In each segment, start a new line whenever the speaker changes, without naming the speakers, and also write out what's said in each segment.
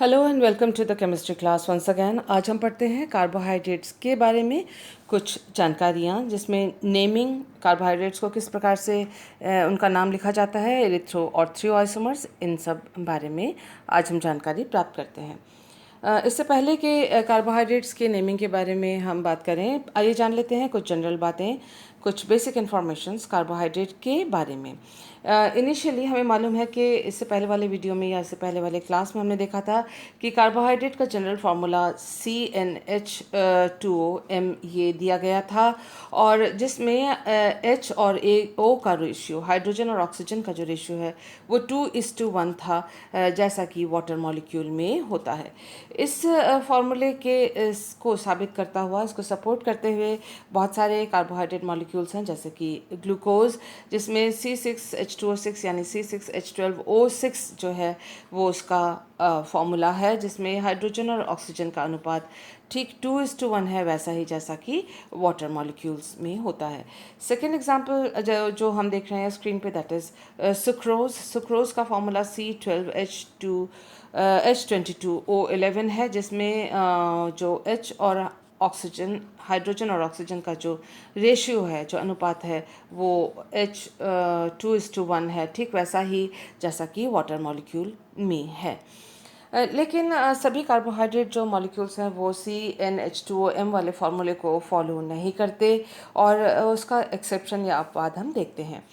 Hello and welcome to the chemistry class once again. आज हम पढ़ते हैं कार्बोहाइड्रेट्स के बारे में कुछ जानकारियाँ, जिसमें नेमिंग, कार्बोहाइड्रेट्स को किस प्रकार से उनका नाम लिखा जाता है, एरिथ्रो और थ्रियो आइसोमर्स, इन सब बारे में आज हम जानकारी प्राप्त करते हैं। इससे पहले कि कार्बोहाइड्रेट्स के नेमिंग के बारे में हम बात करें, आइए जान लेते हैं कुछ जनरल बातें, कुछ बेसिक इन्फॉर्मेशंस कार्बोहाइड्रेट के बारे में। इनिशियली हमें मालूम है कि इससे पहले वाले वीडियो में या इससे पहले वाले क्लास में हमने देखा था कि कार्बोहाइड्रेट का जनरल फार्मूला CnH2O ये दिया गया था, और जिसमें H और O का रेशियो, हाइड्रोजन और ऑक्सीजन का जो रेशियो है वो 2:1 था, जैसा कि वाटर मॉलिक्यूल में होता है। इस फार्मूले के इसको साबित करता हुआ, इसको सपोर्ट करते हुए बहुत सारे कार्बोहाइड्रेट मॉलिक्यूल्स हैं, जैसे कि ग्लूकोज, जिसमें C6H2O6 यानी C6H12O6 जो है वो उसका फॉर्मूला है, जिसमें हाइड्रोजन और ऑक्सीजन का अनुपात ठीक 2:1 है, वैसा ही जैसा कि वाटर मॉलिक्यूल्स में होता है। सेकेंड एग्जाम्पल जो हम देख रहे हैं स्क्रीन पे, दैट इज़ सुक्रोज। सुक्रोज का फॉर्मूला C12H22O11 है, जिसमें जो H और ऑक्सीजन, हाइड्रोजन और ऑक्सीजन का जो रेशियो है, जो अनुपात है, वो H2:1 है, ठीक वैसा ही जैसा कि वाटर मॉलिक्यूल में है। लेकिन सभी कार्बोहाइड्रेट जो मॉलिक्यूल्स हैं वो CnH2OM वाले फार्मूले को फॉलो नहीं करते, और उसका एक्सेप्शन या अपवाद हम देखते हैं।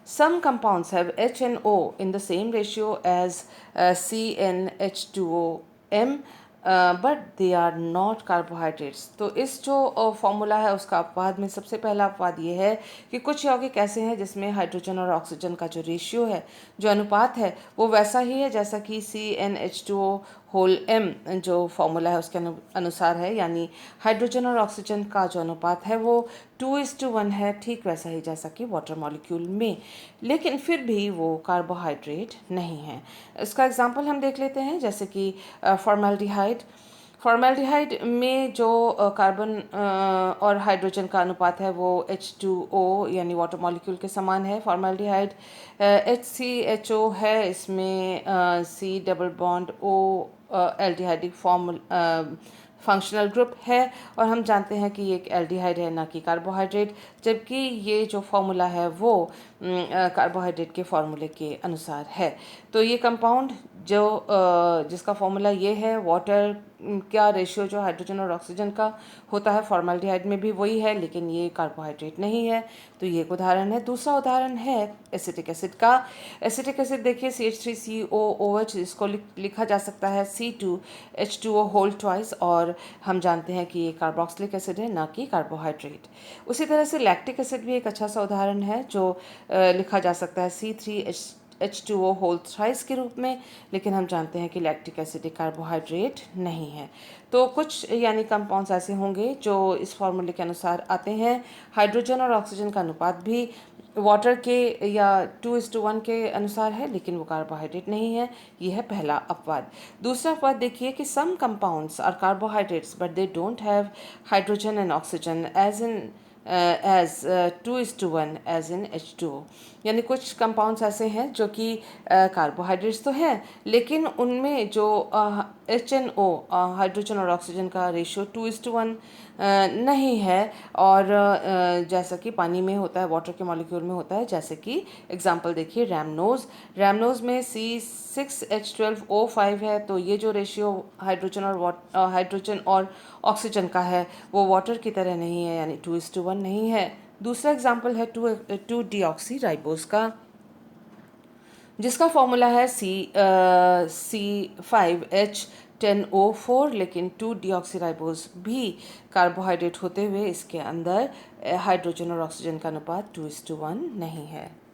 Some compounds have H and O in the same ratio as CnH2OM, but they are not carbohydrates. तो इस जो फॉर्मूला है उसका अपवाद में सबसे पहला अपवाद ये है कि कुछ यौगिक ऐसे हैं जिसमें हाइड्रोजन और ऑक्सीजन का जो रेशियो है, जो अनुपात है, वो वैसा ही है जैसा कि CnH2O(M) जो फॉर्मूला है उसके अनुसार है, यानी हाइड्रोजन और ऑक्सीजन का जो अनुपात है वो 2:1 है, ठीक वैसा ही जैसा कि वाटर मॉलिक्यूल में। लेकिन फिर भी वो कार्बोहाइड्रेट नहीं है। इसका एग्जांपल हम देख लेते हैं, जैसे कि फॉर्मेल्डिहाइड। फॉर्मेल्डिहाइड में जो कार्बन और हाइड्रोजन का अनुपात है वो H2O यानी वाटर मॉलिक्यूल के समान है। फॉर्मेल्डिहाइड HCHO है, इसमें C double bond O aldehydic functional group है, और हम जानते हैं कि ये एक एल्डिहाइड है, ना कि कार्बोहाइड्रेट, जबकि ये जो फॉर्मूला है वो कार्बोहाइड्रेट के फॉर्मूले के अनुसार है। तो ये कंपाउंड जो जिसका फॉर्मूला ये है, वाटर का रेशियो जो हाइड्रोजन और ऑक्सीजन का होता है फॉर्मेल्डिहाइड में भी वही है, लेकिन ये कार्बोहाइड्रेट नहीं है। तो ये एक उदाहरण है। दूसरा उदाहरण है एसिटिक एसिड का। एसिटिक एसिड देखिए CH3COOH, इसको लिखा जा सकता है C2H2O होल ट्वाइस, और हम जानते हैं कि ये कार्बोक्सिलिक एसिड है, ना कि कार्बोहाइड्रेट। उसी तरह से लैक्टिक एसिड भी एक अच्छा सा उदाहरण है, जो लिखा जा सकता है C3H2O होल थ्राइस के रूप में, लेकिन हम जानते हैं कि लैक्टिक एसिड एक कार्बोहाइड्रेट नहीं है। तो कुछ यानी कंपाउंड्स ऐसे होंगे जो इस फॉर्मूले के अनुसार आते हैं। हाइड्रोजन और ऑक्सीजन का अनुपात भी वाटर के या 2:1 के अनुसार है, लेकिन वो कार्बोहाइड्रेट नहीं है। ये है पहला अपवाद। दूसरा अपवाद देखिए कि some compounds are carbohydrates but they don't have hydrogen and oxygen as in as 2:1 as in H2O। यानी कुछ कंपाउंड्स ऐसे हैं जो कि कार्बोहाइड्रेट्स तो हैं, लेकिन उनमें जो HNO, हाइड्रोजन और ऑक्सीजन का रेशियो 2:1 नहीं है, और जैसा कि पानी में होता है, वाटर के मॉलिक्यूल में होता है। जैसे कि एग्जांपल देखिए रैमनोज। रैमनोज में C6H12O5 है, तो ये जो रेशियो हाइड्रोजन और ऑक्सीजन का है वो वाटर की तरह नहीं है, यानी 2:1 नहीं है। दूसरा एग्जांपल है 2-डीऑक्सी राइबोज का, जिसका फॉर्मूला है C5H10O4, लेकिन 2-डीऑक्सी राइबोज भी कार्बोहाइड्रेट होते हुए इसके अंदर हाइड्रोजन और ऑक्सीजन का अनुपात 2:1 नहीं है।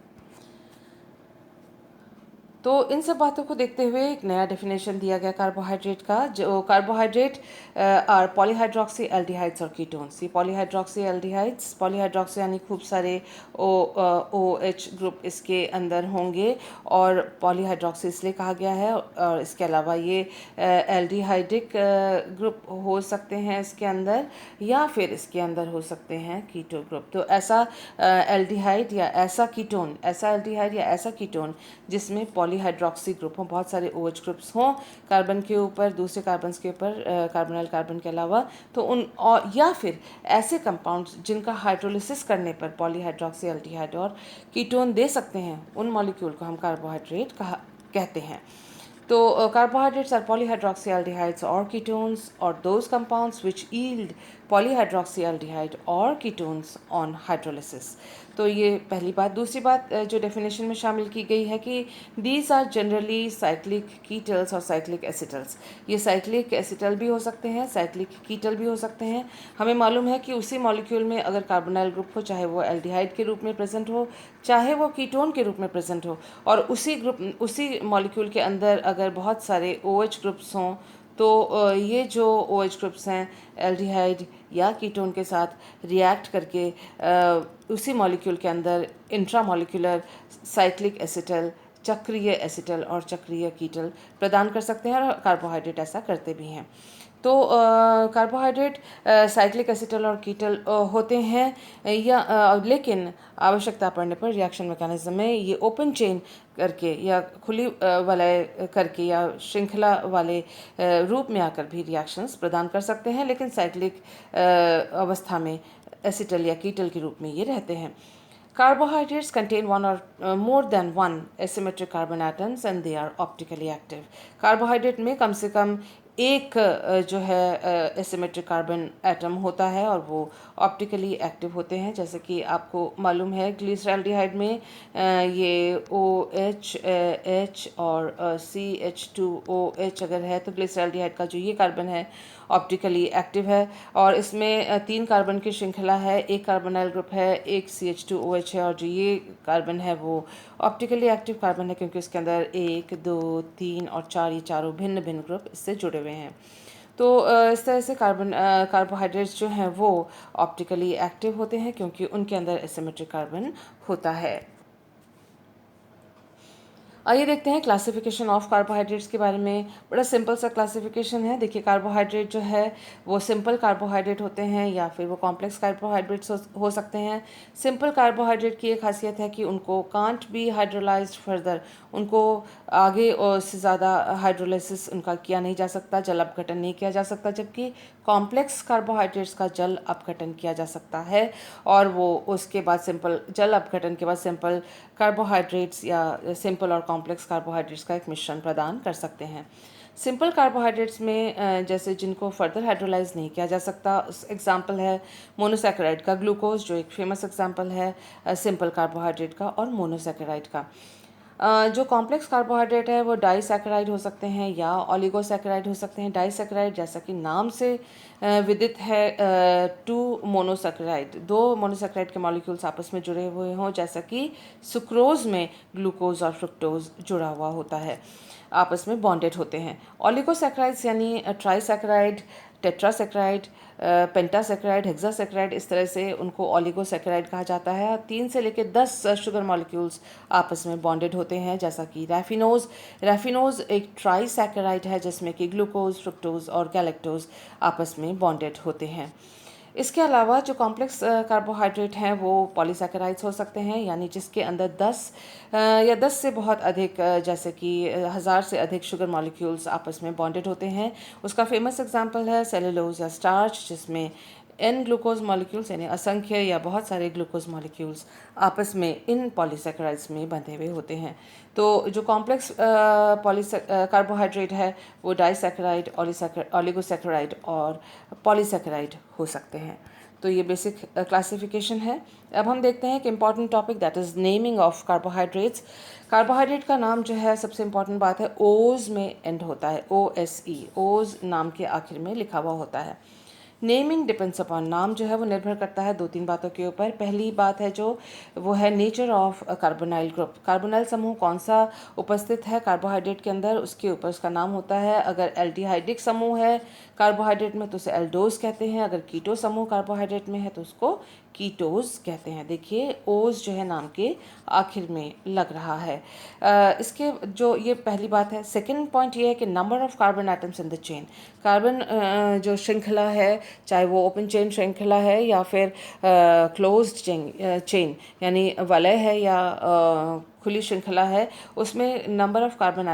तो इन सब बातों को देखते हुए एक नया डेफिनेशन दिया गया कार्बोहाइड्रेट का, जो कार्बोहाइड्रेट आर पॉलीहाइड्रोक्सी एल्डिहाइड्स और कीटोन्स। ये पॉलीहाइड्रोक्सी एल्डिहाइड्स, पॉलीहाइड्रोक्सी यानी खूब सारे OH ग्रुप इसके अंदर होंगे, और पॉलीहाइड्रोक्सी इसलिए कहा गया है, और इसके अलावा ये एल्डिहाइडिक ग्रुप हो सकते हैं इसके अंदर, या फिर इसके अंदर हो सकते हैं कीटो ग्रुप। तो ऐसा एल्डिहाइड या ऐसा कीटोन, ऐसा एल्डिहाइड या ऐसा कीटोन जिसमें पॉलीहाइड्रोक्सी ग्रुप हों, बहुत सारे OH ग्रुप्स हों कार्बन के ऊपर, दूसरे कार्बन्स के ऊपर कार्बोनाइल कार्बन के अलावा, तो उन और या फिर ऐसे कंपाउंड्स जिनका हाइड्रोलिसिस करने पर पॉलीहाइड्रोक्सी एल्डिहाइड और कीटोन दे सकते हैं, उन मॉलिक्यूल को हम कार्बोहाइड्रेट कहते हैं। तो carbohydrates are polyhydroxyaldehydes or ketones or those compounds which yield polyhydroxyaldehyde or ketones on hydrolysis। तो ये पहली बात। दूसरी बात जो डेफिनेशन में शामिल की गई है कि these are generally cyclic ketals और cyclic acetals। ये cyclic acetal भी हो सकते हैं, cyclic ketal भी हो सकते हैं। हमें मालूम है कि उसी मॉलिक्यूल में अगर कार्बोनाइल ग्रुप हो, चाहे वो एल्डिहाइड के रूप में प्रेजेंट हो, चाहे वो कीटोन के रूप में प्रेजेंट हो, और उसी मॉलिक्यूल के अंदर अगर बहुत सारे OH ग्रुप्स हों, तो ये जो OH ग्रुप्स हैं एल्डिहाइड या कीटोन के साथ रिएक्ट करके उसी मॉलिक्यूल के अंदर इंट्रामॉलिक्यूलर साइक्लिक एसिटल, चक्रीय एसिटल और चक्रीय कीटल प्रदान कर सकते हैं, और कार्बोहाइड्रेट ऐसा करते भी हैं। तो कार्बोहाइड्रेट साइक्लिक एसिटल और कीटल होते हैं लेकिन आवश्यकता पड़ने पर रिएक्शन मैकेनिज्म में ये ओपन चेन करके या खुली वलय करके या श्रृंखला वाले रूप में आकर भी रिएक्शंस प्रदान कर सकते हैं, लेकिन साइक्लिक अवस्था में एसिटल या कीटल के रूप में ये रहते हैं। Carbohydrates contain one or more than one asymmetric carbon atoms and they are optically active। Carbohydrate में कम से कम एक जो है एसिमेट्रिक कार्बन एटम होता है और वो ऑप्टिकली एक्टिव होते हैं। जैसे कि आपको मालूम है ग्लिसरॉल्डिहाइड में ये OH H और CH2OH अगर है तो ग्लिसरॉल्डिहाइड का जो ये कार्बन है ऑप्टिकली एक्टिव है, और इसमें 3 कार्बन की श्रृंखला है, एक कार्बोनाइल ग्रुप है, एक CH2OH है, और जो ये कार्बन है वो ऑप्टिकली एक्टिव कार्बन है क्योंकि इसके अंदर 1, 2, 3 और 4 ये चारों भिन्न भिन्न ग्रुप इससे जुड़े हुए हैं। तो इस तरह से कार्बोहाइड्रेट्स जो हैं वो ऑप्टिकली एक्टिव होते हैं क्योंकि उनके अंदर एसिमेट्रिक कार्बन होता है। आइए देखते हैं क्लासिफिकेशन ऑफ कार्बोहाइड्रेट्स के बारे में। बड़ा सिंपल सा क्लासिफिकेशन है। देखिए, कार्बोहाइड्रेट जो है वो सिंपल कार्बोहाइड्रेट होते हैं या फिर वो कॉम्प्लेक्स कार्बोहाइड्रेट्स हो सकते हैं। सिंपल कार्बोहाइड्रेट की एक खासियत है कि उनको कांट बी हाइड्रोलाइज्ड फर्दर, उनको आगे और से ज़्यादा हाइड्रोलाइसिस उनका किया नहीं जा सकता, जल अपघटन नहीं किया जा सकता, जबकि कॉम्प्लेक्स कार्बोहाइड्रेट्स का जल अपघटन किया जा सकता है और वो उसके बाद सिंपल जल अपघटन के बाद सिंपल कार्बोहाइड्रेट्स या सिंपल और कॉम्प्लेक्स कार्बोहाइड्रेट्स का एक मिश्रण प्रदान कर सकते हैं। सिंपल कार्बोहाइड्रेट्स में जैसे जिनको फर्दर हाइड्रोलाइज नहीं किया जा सकता, एग्जांपल है मोनोसैकेराइड का, ग्लूकोज जो एक फेमस एग्जांपल है सिंपल कार्बोहाइड्रेट का और मोनोसैकेराइड का। जो कॉम्प्लेक्स कार्बोहाइड्रेट है वो डाइसैकेराइड हो सकते हैं या ओलिगोसैकेराइड हो सकते हैं। डाइसैकेराइड जैसा कि नाम से विदित है 2 मोनोसैकेराइड, 2 मोनोसैकेराइड के मॉलिक्यूल्स आपस में जुड़े हुए हों, जैसा कि सुक्रोज में ग्लूकोज और फ्रुक्टोज जुड़ा हुआ होता है, आपस में बॉन्डेड होते हैं। ओलिगोसैकेराइड्स यानी ट्राइसैकेराइड, टेट्रासैकेराइड, पेंटासैकेराइड, हेक्सासैकेराइड, इस तरह से उनको ओलिगोसैकेराइड कहा जाता है। 3 से लेकर 10 शुगर मॉलिक्यूल्स आपस में बॉन्डेड होते हैं, जैसा कि रैफिनोज। रैफिनोज एक ट्राइसैकेराइड है जिसमें कि ग्लूकोज, फ्रुक्टोज और गैलेक्टोज आपस में बॉन्डेड होते हैं। इसके अलावा जो कॉम्प्लेक्स कार्बोहाइड्रेट हैं वो पॉलीसैकेराइड्स हो सकते हैं, यानी जिसके अंदर 10 या 10 से बहुत अधिक जैसे कि 1000 से अधिक शुगर मॉलिक्यूल्स आपस में बॉन्डेड होते हैं। उसका फेमस एग्जांपल है सेलुलोज या स्टार्च, जिसमें n ग्लूकोज मॉलिक्यूल्स यानी असंख्य या बहुत सारे ग्लूकोज मॉलिक्यूल्स आपस में इन पॉलीसैकेराइड्स में बंधे हुए होते हैं। तो जो कॉम्प्लेक्स कार्बोहाइड्रेट है वो डाइसैकेराइड, ओलिगोसैकेराइड और पॉलीसैकेराइड हो सकते हैं। तो ये बेसिक क्लासिफिकेशन है। अब हम देखते हैं एक important topic, that is naming of carbohydrates. Carbohydrate का नाम जो है, सबसे इम्पॉर्टेंट बात है, ओज में एंड होता है, OSE, ओज नाम के आखिर में लिखा हुआ होता है। नेमिंग डिपेंड्स अपॉन, नाम जो है वो निर्भर करता है 2-3 बातों के ऊपर। पहली बात है जो वो है nature of carbonyl group, carbonyl समूह कौन सा उपस्थित है कार्बोहाइड्रेट के अंदर, उसके ऊपर उसका नाम होता है। अगर एल्डिहाइडिक समूह है कार्बोहाइड्रेट में तो उसे एल्डोज कहते हैं, अगर कीटो समूह कार्बोहाइड्रेट में है तो उसको कीटोज कहते हैं। देखिए ओज जो है नाम के आखिर में लग रहा है। इसके जो ये पहली बात है। सेकंड पॉइंट ये है कि number of carbon atoms in the chain, carbon जो श्रृंखला है, चाहे वो ओपन चेन श्रृंखला है या फिर क्लोज्ड चेन यानी वलय है या खुली श्रृंखला है उसमें नंबर ऑफ़ कार्बन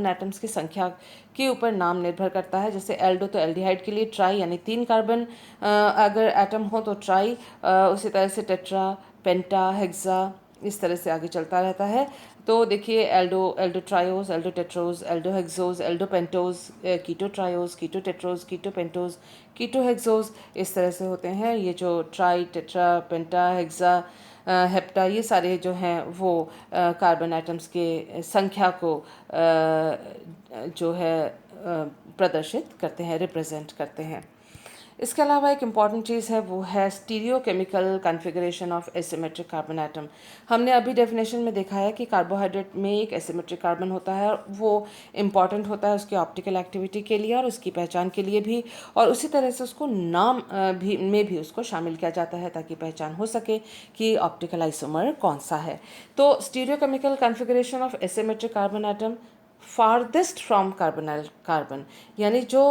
एटम्स की संख्या के ऊपर नाम निर्भर करता है। जैसे एल्डो तो एल्डिहाइड के लिए ट्राई यानी 3 कार्बन अगर एटम हो तो ट्राई, उसी तरह से टेट्रा, पेंटा, हेक्सा, इस तरह से आगे चलता रहता है। तो देखिए aldotriose, aldotetrose, aldohexose, aldopentose, ketotriose, ketotetrose, ketopentose, ketohexose, इस तरह से होते हैं। ये जो tri, tetra, penta, hexa, hepta, ये सारे जो हैं वो कार्बन एटम्स के संख्या को जो है प्रदर्शित करते हैं, रिप्रेजेंट करते हैं। इसके अलावा एक इम्पॉर्टेंट चीज़ है वो है stereochemical configuration of asymmetric carbon atom. हमने अभी डेफिनेशन में देखा है कि कार्बोहाइड्रेट में एक एसिमेट्रिक कार्बन होता है, वो इम्पॉर्टेंट होता है उसकी ऑप्टिकल एक्टिविटी के लिए और उसकी पहचान के लिए भी, और उसी तरह से उसको नाम भी उसको शामिल किया जाता है ताकि पहचान हो सके कि ऑप्टिकल आइसोमर कौन सा है। तो stereochemical configuration of asymmetric carbon atom farthest from carbonyl carbon, यानी जो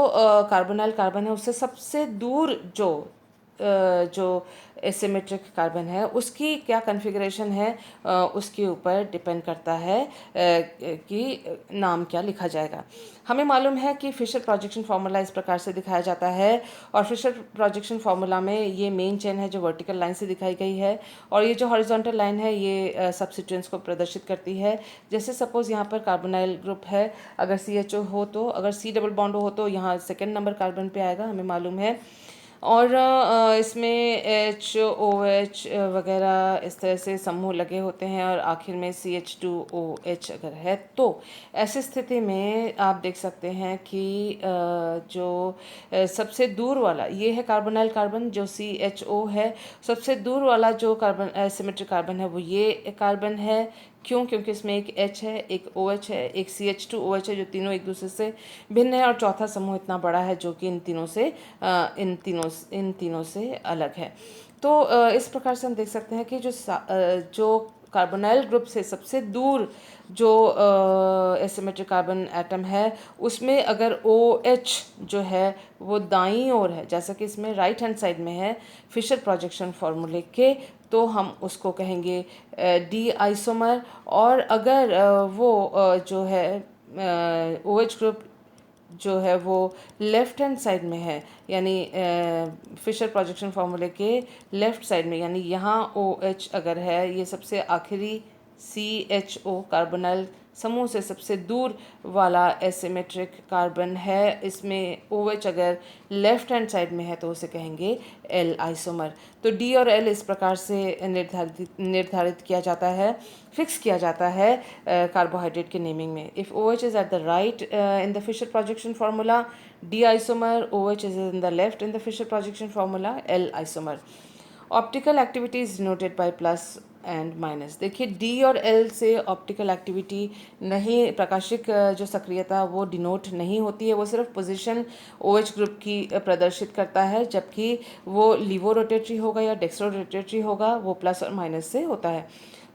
कार्बोनाइल कार्बन है उससे सबसे दूर जो एसिमेट्रिक कार्बन है उसकी क्या कॉन्फ़िगरेशन है उसके ऊपर डिपेंड करता है कि नाम क्या लिखा जाएगा। हमें मालूम है कि फिशर प्रोजेक्शन फार्मूला इस प्रकार से दिखाया जाता है, और फिशर प्रोजेक्शन फार्मूला में ये मेन चेन है जो वर्टिकल लाइन से दिखाई गई है, और ये जो हॉरिजॉन्टल लाइन है ये सब्स्टिट्यूएंट्स को प्रदर्शित करती है। जैसे सपोज़ यहाँ पर कार्बोनाइल ग्रुप है, अगर CHO हो तो, अगर C डबल बॉन्ड हो तो यहाँ सेकेंड नंबर कार्बन पे आएगा, हमें मालूम है। और इसमें HOH वगैरह इस तरह से समूह लगे होते हैं, और आखिर में CH2OH अगर है तो ऐसी स्थिति में आप देख सकते हैं कि जो सबसे दूर वाला ये है कार्बोनाइल कार्बन जो CHO है, सबसे दूर वाला जो कार्बन सिमेट्रिक कार्बन है वो ये कार्बन है। क्यों? क्योंकि इसमें एक H है, एक OH है, एक CH2OH है, जो तीनों एक दूसरे से भिन्न है, और चौथा समूह इतना बड़ा है जो कि इन तीनों से अलग है। तो इस प्रकार से हम देख सकते हैं कि जो कार्बोनाइल ग्रुप से सबसे दूर जो एसिमेट्रिक कार्बन एटम है उसमें अगर OH जो है वो दाईं ओर है, जैसा कि इसमें राइट हैंड साइड में है फिशर प्रोजेक्शन फार्मूले के, तो हम उसको कहेंगे डी आइसोमर। और अगर वो जो है OH ग्रुप जो है वो लेफ़्ट हैंड साइड में है, यानी फिशर प्रोजेक्शन फार्मूले के लेफ़्ट साइड में, यानी यहाँ OH अगर है, ये सबसे आखिरी CHO कार्बोनाइल समूह से सबसे दूर वाला एसिमेट्रिक कार्बन है, इसमें OH अगर लेफ़्ट हैंड साइड में है तो उसे कहेंगे L आइसोमर। तो D और L इस प्रकार से निर्धारित किया जाता है, फिक्स किया जाता है कार्बोहाइड्रेट के नेमिंग में। If OH is at the right in the Fischer projection formula D isomer, OH is in the left in the Fischer projection formula L isomer. Optical activity is denoted by plus and minus. देखिए D और L से optical activity नहीं, प्रकाशिक जो सक्रियता वो denote नहीं होती है, वो सिर्फ पोजीशन OH ग्रुप की प्रदर्शित करता है, जबकि वो लीवो रोटेटरी होगा या डेक्स्ट्रो रोटेटरी होगा वो प्लस और माइनस से होता है।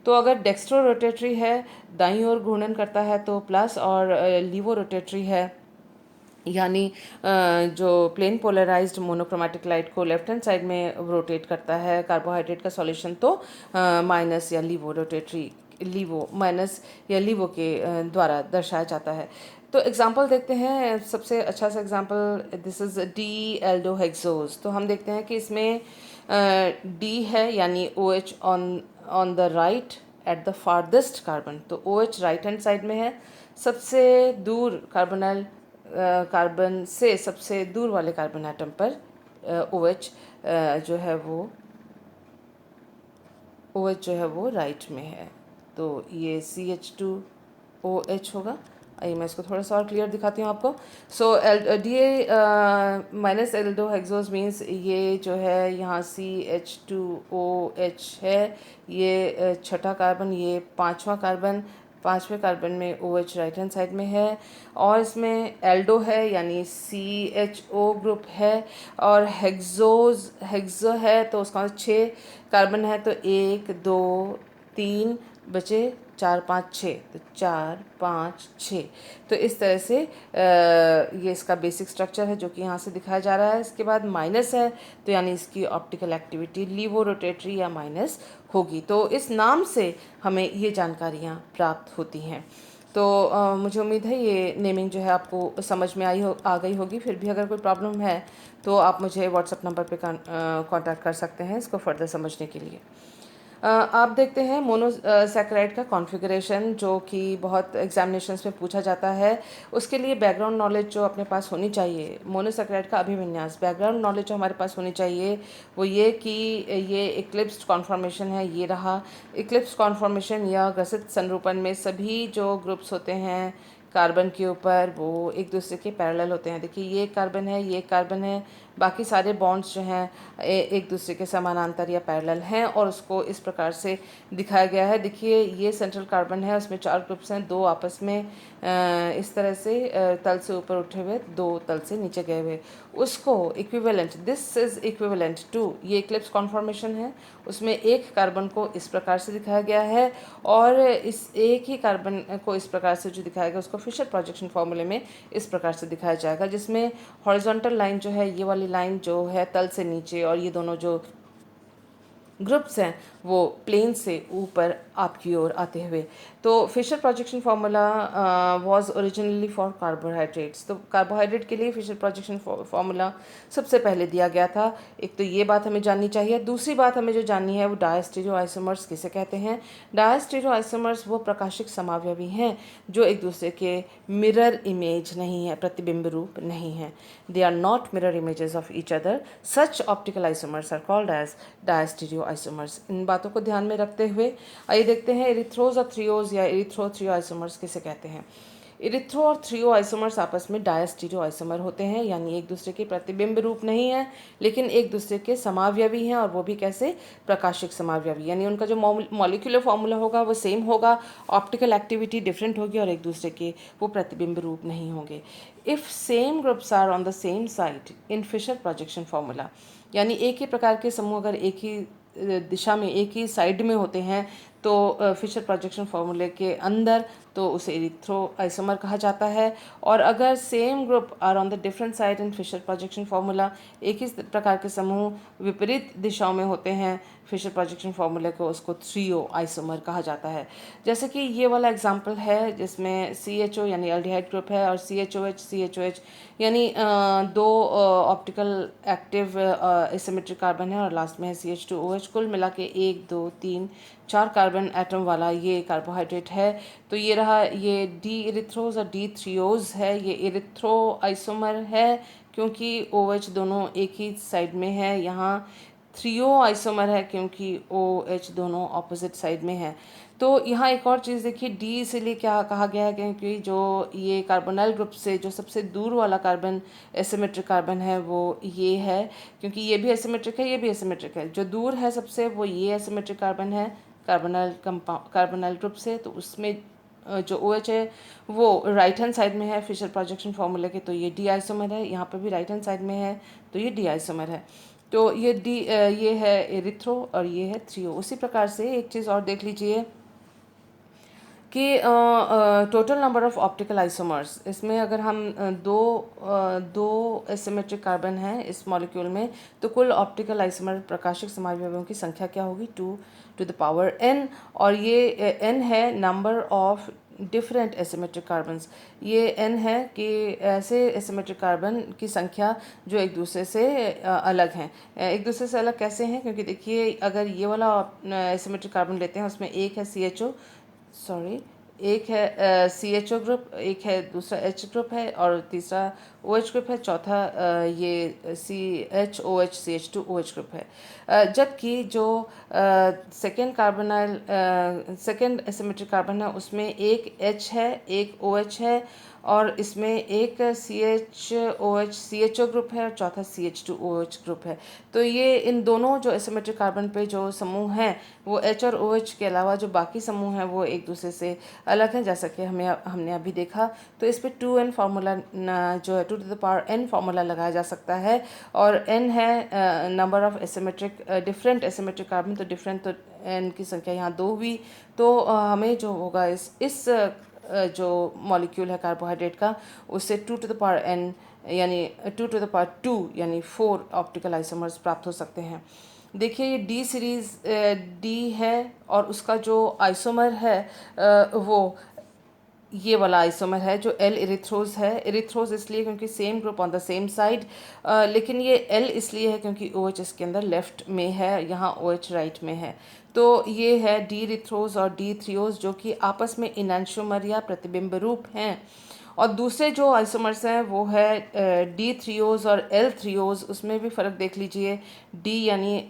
तो अगर डेक्स्ट्रो रोटेटरी है, दाईं ओर घूर्णन करता है तो प्लस, और लीवो रोटेटरी है यानी जो प्लेन पोलराइज्ड मोनोक्रोमेटिक लाइट को लेफ्ट हैंड साइड में रोटेट करता है कार्बोहाइड्रेट का सॉल्यूशन, तो माइनस या लीवो के द्वारा दर्शाया जाता है। तो एग्जांपल देखते हैं, सबसे अच्छा सा example this is D aldohexose. तो हम देखते हैं कि इसमें डी है यानी OH on the right at the farthest carbon, तो OH राइट हैंड साइड में है, सबसे दूर कार्बोनाइल कार्बन से सबसे दूर वाले कार्बन एटम पर OH जो है वो राइट में है, तो ये CH2OH होगा। आइए मैं इसको थोड़ा सा और क्लियर दिखाती हूँ आपको। सो DA माइनस एल्डोहेक्सोज मीन्स ये जो है यहाँ CH2OH है, ये छठा कार्बन, ये पाँचवें कार्बन में OH राइट हैंड साइड में है, और इसमें एल्डो है यानी CHO ग्रुप है, और हेक्सो है तो उसका 6 कार्बन है, तो 1 2 3 बचे 4 5 6, तो 4 5 6। तो इस तरह से ये इसका बेसिक स्ट्रक्चर है जो कि यहाँ से दिखाया जा रहा है। इसके बाद माइनस है तो यानी इसकी ऑप्टिकल एक्टिविटी लीवो रोटेटरी या माइनस होगी। तो इस नाम से हमें ये जानकारियाँ प्राप्त होती हैं। तो मुझे उम्मीद है ये नेमिंग जो है आपको समझ में आ गई होगी। फिर भी अगर कोई प्रॉब्लम है तो आप मुझे व्हाट्सएप नंबर पे कांटेक्ट कर सकते हैं इसको फर्दर समझने के लिए। आप देखते हैं मोनोसैकेराइड का कॉन्फ़िगरेशन जो कि बहुत एग्जामिनेशंस में पूछा जाता है। उसके लिए बैकग्राउंड नॉलेज जो अपने पास होनी चाहिए, मोनोसैकेराइड का अभिविन्यास बैकग्राउंड नॉलेज जो हमारे पास होनी चाहिए वो ये कि ये इक्लिप्स्ड कॉन्फॉर्मेशन है। ये रहा इक्लिप्स कॉन्फॉर्मेशन या ग्रसित संरूपण में सभी जो ग्रुप्स होते हैं कार्बन के ऊपर वो एक दूसरे के पैरेलल होते हैं। देखिए ये कार्बन है, ये कार्बन है, बाकी सारे बॉन्ड्स जो हैं एक दूसरे के समानांतर या पैरेलल हैं और उसको इस प्रकार से दिखाया गया है। देखिए ये सेंट्रल कार्बन है, उसमें 4 ग्रुप्स हैं, 2 आपस में इस तरह से तल से ऊपर उठे हुए, 2 तल से नीचे गए हुए, उसको equivalent, this is equivalent to, ये इक्लिप्स कॉन्फॉर्मेशन है, उसमें एक कार्बन को इस प्रकार से दिखाया गया है और इस एक ही कार्बन को इस प्रकार से जो दिखाया गया उसको फिशर प्रोजेक्शन फॉर्मूले में इस प्रकार से दिखाया जाएगा, जिसमें हॉरिजॉन्टल लाइन जो है ये वाली लाइन जो है तल से नीचे और ये दोनों जो ग्रुप्स हैं वो प्लेन से ऊपर आपकी ओर आते हुए। तो Fischer projection formula was originally for carbohydrates. तो कार्बोहाइड्रेट के लिए फिशर प्रोजेक्शन फार्मूला सबसे पहले दिया गया था। एक तो ये बात हमें जाननी चाहिए। दूसरी बात हमें जो जाननी है वो डायस्टीरियो आइसोमर्स किसे कहते हैं। डायस्टीरियो आइसोमर्स वो प्रकाशिक समावयवी हैं जो एक दूसरे के मिरर इमेज नहीं है, प्रतिबिंब रूप नहीं है। They are not mirror images of each other. Such optical isomers are called as diastereoisomers. इन बातों को ध्यान में रखते हुए आइए देखते हैं इरिथ्रोज और थ्रियोज या इरिथ्रो थ्रियो आइसोमर्स किसे कहते हैं। इरिथ्रो और थ्रियो आइसोमर्स आपस में डायस्टीरियो आइसोमर होते हैं, यानी एक दूसरे के प्रतिबिंब रूप नहीं है लेकिन एक दूसरे के समावयवी हैं, और वो भी कैसे, प्रकाशिक समावयवी, यानी उनका जो मॉलिक्यूलर फॉर्मूला होगा वो सेम होगा, ऑप्टिकल एक्टिविटी डिफरेंट होगी और एक दूसरे के वो प्रतिबिंब रूप नहीं होंगे। If same groups are on the same side in Fischer projection formula, यानी एक ही प्रकार के समूह अगर एक ही दिशा में एक ही साइड में होते हैं तो फिशर प्रोजेक्शन फॉर्मूले के अंदर तो उसे इरिथ्रो आइसोमर कहा जाता है। और अगर same group are on the different side in Fischer projection formula, एक ही प्रकार के समूह विपरीत दिशाओं में होते हैं फिशर प्रोजेक्शन फॉर्मूले को, उसको थ्रियो आइसोमर कहा जाता है। जैसे कि ये वाला एग्जांपल है जिसमें CHO यानी एल्डिहाइड ग्रुप है और CHOH यानी दो ऑप्टिकल एक्टिव एसिमेट्रिक कार्बन है और लास्ट में है CH2OH। कुल मिला के 1 2 3 4 कार्बन एटम वाला ये कार्बोहाइड्रेट है। तो ये रहा, ये डी इरिथ्रोज और डी थ्रियोज है। ये इरिथ्रो आइसोमर है क्योंकि OH दोनों एक ही साइड में है। यहाँ थ्रियो आइसोमर है क्योंकि OH दोनों ऑपोजिट साइड में है। तो यहाँ एक और चीज़ देखिए, डी इसीलिए क्या कहा गया है क्योंकि जो ये कार्बोनाइल ग्रुप से जो सबसे दूर वाला कार्बन एसिमेट्रिक कार्बन है वो ये है, क्योंकि ये भी एसिमेट्रिक है, ये भी एसिमेट्रिक है। जो दूर है सबसे वो ये एसिमेट्रिक कार्बन है कार्बोनाइल ग्रुप से, तो उसमें जो OH है वो राइट हैंड साइड में है फिशर प्रोजेक्शन फॉर्मूले के, तो ये डी आइसोमर है। यहाँ पे भी राइट हैंड साइड में है तो ये डी आइसोमर है। तो ये है इरिथ्रो और ये है थ्रियो। उसी प्रकार से एक चीज़ और देख लीजिए कि total number of optical isomers, इसमें अगर हम दो एसिमेट्रिक कार्बन हैं इस मॉलिक्यूल में, तो कुल ऑप्टिकल आइसोमर प्रकाशिक समावयवों की संख्या क्या होगी, 2 to the power n। और ये n है number of different asymmetric carbons. ये n है कि ऐसे एसिमेट्रिक कार्बन की संख्या जो एक दूसरे से अलग हैं। एक दूसरे से अलग कैसे हैं, क्योंकि देखिए अगर ये वाला एसिमेट्रिक कार्बन लेते हैं उसमें एक है एक है CHO ग्रुप, एक है दूसरा H ग्रुप है और तीसरा OH ग्रुप है, चौथा ये CHOH CH2OH ग्रुप है। जबकि जो सेकेंड एसिमेट्रिक कार्बन है उसमें एक H है, एक OH है और इसमें एक CHO ग्रुप है और चौथा CH2OH ग्रुप है। तो ये इन दोनों जो एसिमेट्रिक कार्बन पे जो समूह हैं वो H और OH के अलावा जो बाकी समूह हैं वो एक दूसरे से अलग हैं, जैसा कि हमने अभी देखा। तो इस पर 2n फार्मूला जो है 2n फार्मूला लगाया जा सकता है, और n है number of asymmetric different asymmetric carbon, तो डिफरेंट तो n की संख्या यहाँ 2 हुई। तो हमें जो होगा इस जो मॉलिक्यूल है कार्बोहाइड्रेट का, उससे 2n यानी 2 यानी 4 ऑप्टिकल आइसोमर्स प्राप्त हो सकते हैं। देखिए ये डी सीरीज़ डी है, और उसका जो आइसोमर है वो ये वाला आइसोमर है जो एल इरिथ्रोज है। इरिथ्रोज इसलिए क्योंकि same group on the same side, लेकिन ये एल इसलिए है क्योंकि OH इसके अंदर लेफ्ट में है, यहाँ OH राइट में है। तो ये है डी इरिथ्रोज और डी थ्रियोज, जो कि आपस में इनैंशोमर या प्रतिबिंब रूप हैं। और दूसरे जो आइसोमर्स हैं वो है डी थ्रियोज और एल थ्रियोज। उसमें भी फ़र्क देख लीजिए। डी यानी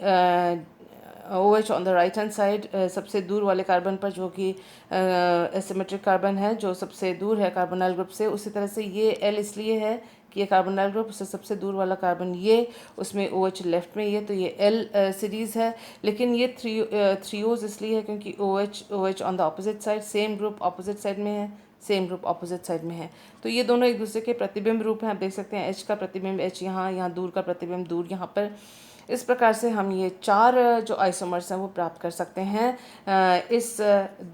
OH on the right hand side सबसे दूर वाले कार्बन पर, जो कि एसिमेट्रिक कार्बन है जो सबसे दूर है कार्बोनाइल ग्रुप से। उसी तरह से ये L इसलिए है कि ये कार्बोनाइल ग्रुप, उससे सबसे दूर वाला कार्बन ये, उसमें OH लेफ्ट में ये, तो ये L सीरीज़ है। लेकिन ये थ्रियोज इसलिए है क्योंकि OH on the opposite side, same group opposite side में है, सेम ग्रुप अपोजिट साइड में है। तो ये दोनों एक दूसरे के प्रतिबिंब रूप हैं। आप देख सकते हैं H का प्रतिबिंब H यहाँ दूर का प्रतिबिंब दूर यहाँ पर। इस प्रकार से हम ये 4 जो आइसोमर्स हैं वो प्राप्त कर सकते हैं इस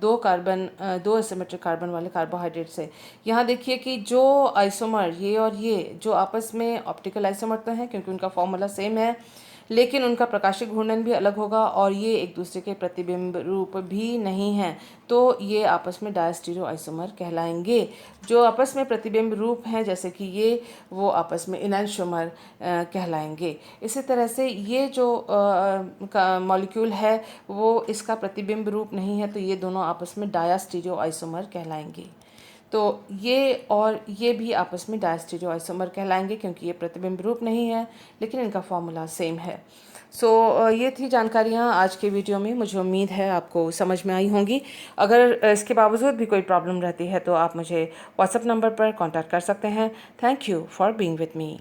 दो एसिमेट्रिक कार्बन वाले कार्बोहाइड्रेट से। यहाँ देखिए कि जो आइसोमर ये और ये जो आपस में ऑप्टिकल आइसोमर तो हैं क्योंकि उनका फॉर्मूला सेम है, लेकिन उनका प्रकाशिक घूर्णन भी अलग होगा, और ये एक दूसरे के प्रतिबिंब रूप भी नहीं हैं। तो ये आपस में डायस्टीरियो आइसोमर कहलाएंगे। जो आपस में प्रतिबिंब रूप हैं जैसे कि ये, वो आपस में इनैंशोमर कहलाएंगे। इसी तरह से ये जो मॉलिक्यूल है वो इसका प्रतिबिंब रूप नहीं है, तो ये दोनों आपस में डायस्टीरियो आइसोमर कहलाएंगे। तो ये और ये भी आपस में डायस्टीरियो आइसोमर कहलाएंगे क्योंकि ये प्रतिबिंब रूप नहीं है, लेकिन इनका फॉर्मूला सेम है। ये थी जानकारियाँ आज के वीडियो में। मुझे उम्मीद है आपको समझ में आई होंगी। अगर इसके बावजूद भी कोई प्रॉब्लम रहती है तो आप मुझे व्हाट्सएप नंबर पर कांटेक्ट कर सकते हैं। Thank you for being with me.